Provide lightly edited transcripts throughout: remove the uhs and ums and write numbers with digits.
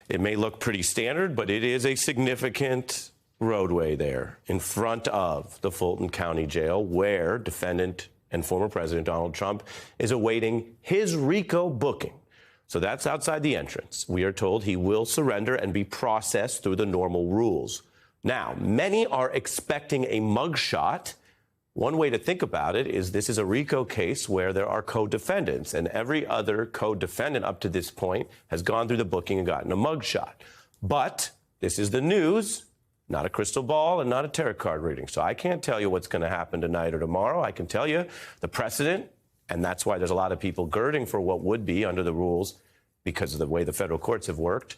It may look pretty standard, but it is a significant roadway there in front of the Fulton County Jail where defendant and former President Donald Trump is awaiting his RICO booking. So that's outside the entrance. We are told he will surrender and be processed through the normal rules. Now, many are expecting a mugshot. One way to think about it is this is a RICO case where there are co-defendants, and every other co-defendant up to this point has gone through the booking and gotten a mugshot. But this is the news, not a crystal ball and not a tarot card reading. So I can't tell you what's going to happen tonight or tomorrow. I can tell you the precedent, and that's why there's a lot of people girding for what would be under the rules because of the way the federal courts have worked,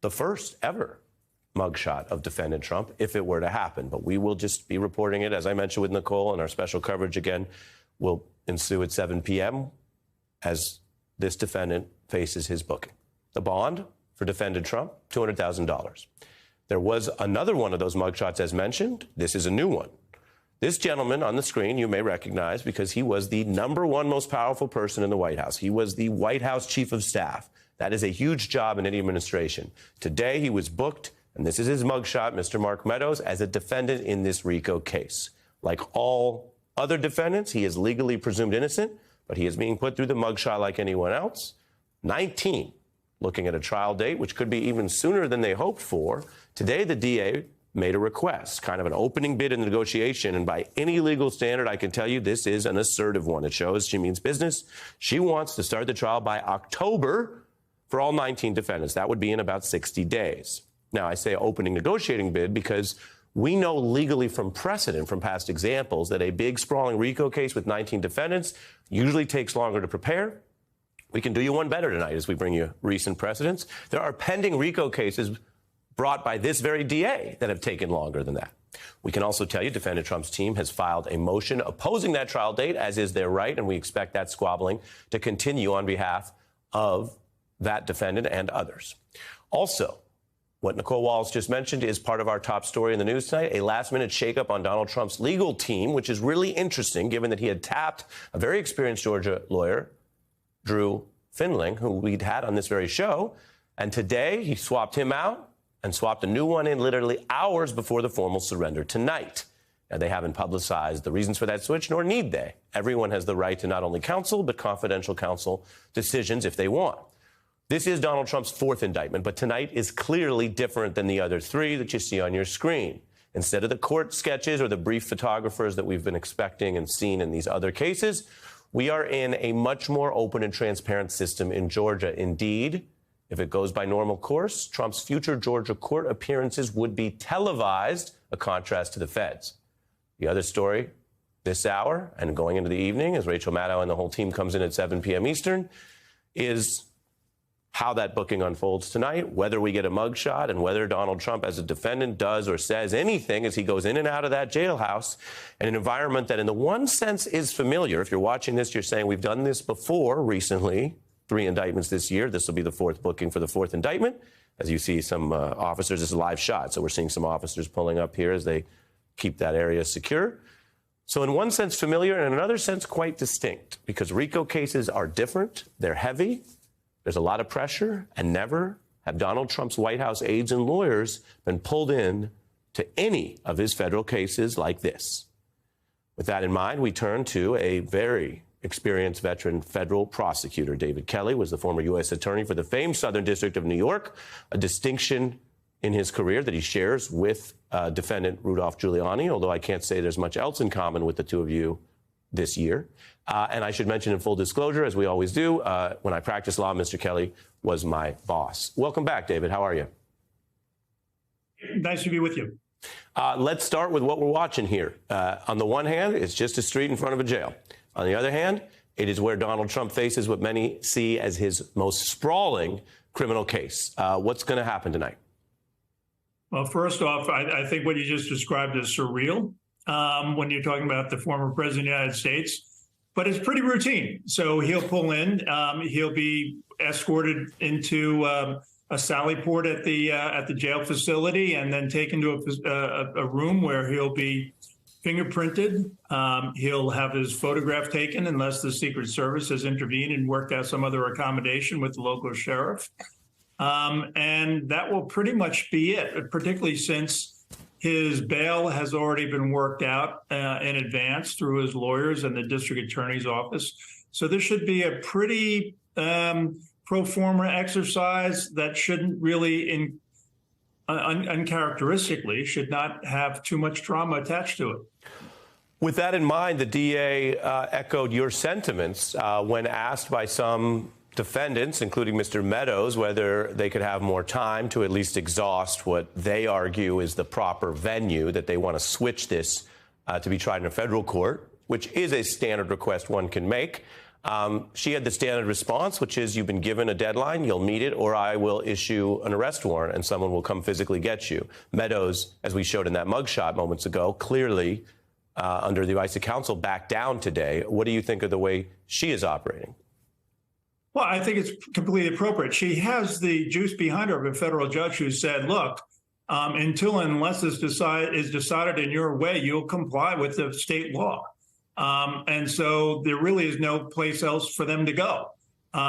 the first ever mugshot of defendant Trump if it were to happen. But we will just be reporting it, as I mentioned with Nicole, and our special coverage again will ensue at 7 p.m. as this defendant faces his booking. The bond for defendant Trump, $200,000. There was another one of those mugshots, as mentioned. This is a new one. This gentleman on the screen you may recognize because he was the #1 most powerful person in the White House. He was the White House chief of staff. That is a huge job in any administration. Today he was booked, and this is his mugshot, Mr. Mark Meadows, as a defendant in this RICO case. Like all other defendants, he is legally presumed innocent, but he is being put through the mugshot like anyone else. 19, looking at a trial date, which could be even sooner than they hoped for. Today, the DA made a request, kind of an opening bid in the negotiation, and by any legal standard, I can tell you this is an assertive one. It shows she means business. She wants to start the trial by October for all 19 defendants. That would be in about 60 days. Now, I say opening negotiating bid because we know legally from precedent, from past examples, that a big, sprawling RICO case with 19 defendants usually takes longer to prepare. We can do you one better tonight as we bring you recent precedents. There are pending RICO cases brought by this very DA that have taken longer than that. We can also tell you defendant Trump's team has filed a motion opposing that trial date, as is their right, and we expect that squabbling to continue on behalf of that defendant and others. Also, what Nicole Wallace just mentioned is part of our top story in the news tonight, a last-minute shakeup on Donald Trump's legal team, which is really interesting given that he had tapped a very experienced Georgia lawyer, Drew Findling, who we'd had on this very show, and today he swapped him out and swapped a new one in literally hours before the formal surrender tonight. Now, they haven't publicized the reasons for that switch, nor need they. Everyone has the right to not only counsel, but confidential counsel decisions if they want. This is Donald Trump's fourth indictment, but tonight is clearly different than the other three that you see on your screen. Instead of the court sketches or the brief photographers that we've been expecting and seen in these other cases, we are in a much more open and transparent system in Georgia. Indeed, if it goes by normal course, Trump's future Georgia court appearances would be televised, a contrast to the feds. The other story this hour and going into the evening, as Rachel Maddow and the whole team comes in at 7 p.m. Eastern, is how that booking unfolds tonight, whether we get a mugshot, and whether Donald Trump as a defendant does or says anything as he goes in and out of that jailhouse in an environment that in the one sense is familiar. If you're watching this, you're saying we've done this before recently, 3 indictments this year. This will be the 4th booking for the 4th indictment. As you see some officers, this is a live shot, so we're seeing some officers pulling up here as they keep that area secure. So in one sense familiar, and in another sense quite distinct, because RICO cases are different, they're heavy, there's a lot of pressure, and never have Donald Trump's White House aides and lawyers been pulled in to any of his federal cases like this. With that in mind, we turn to a very experienced veteran federal prosecutor. David Kelly was the former U.S. attorney for the famed Southern District of New York, a distinction in his career that he shares with defendant Rudolph Giuliani, although I can't say there's much else in common with the two of you this year. And I should mention in full disclosure, as we always do, when I practiced law, Mr. Kelly was my boss. Welcome back, David. How are you? Nice to be with you. Let's start with what we're watching here. On the one hand, it's just a street in front of a jail. On the other hand, it is where Donald Trump faces what many see as his most sprawling criminal case. What's going to happen tonight? Well, first off, I think what you just described is surreal when you're talking about the former president of the United States. But it's pretty routine. So he'll pull in. He'll be escorted into a sally port at the jail facility, and then taken to a room where he'll be fingerprinted. He'll have his photograph taken unless the Secret Service has intervened and worked out some other accommodation with the local sheriff. And that will pretty much be it, particularly since his bail has already been worked out in advance through his lawyers and the district attorney's office. So this should be a pretty pro forma exercise that shouldn't really, uncharacteristically, should not have too much drama attached to it. With that in mind, the DA echoed your sentiments when asked by some defendants, including Mr. Meadows, whether they could have more time to at least exhaust what they argue is the proper venue, that they want to switch this to be tried in a federal court, which is a standard request one can make. She had the standard response, which is you've been given a deadline, you'll meet it, or I will issue an arrest warrant and someone will come physically get you. Meadows, as we showed in that mugshot moments ago, clearly under the advice of counsel backed down today. What do you think of the way she is operating? Well, I think it's completely appropriate. She has the juice behind her of a federal judge who said, look, until and unless this is decided in your way, you'll comply with the state law. And so there really is no place else for them to go.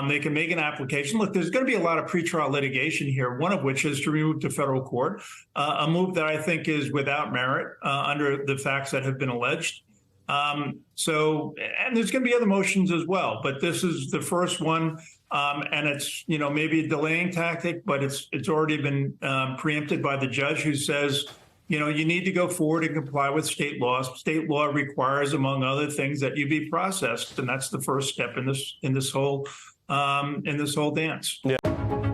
They can make an application. Look, there's going to be a lot of pretrial litigation here, one of which is to remove to federal court, a move that I think is without merit under the facts that have been alleged. And there's going to be other motions as well, but this is the first one, and it's, maybe a delaying tactic, but it's already been preempted by the judge who says, you need to go forward and comply with state law. State law requires, among other things, that you be processed, and that's the first step in this whole dance. Yeah.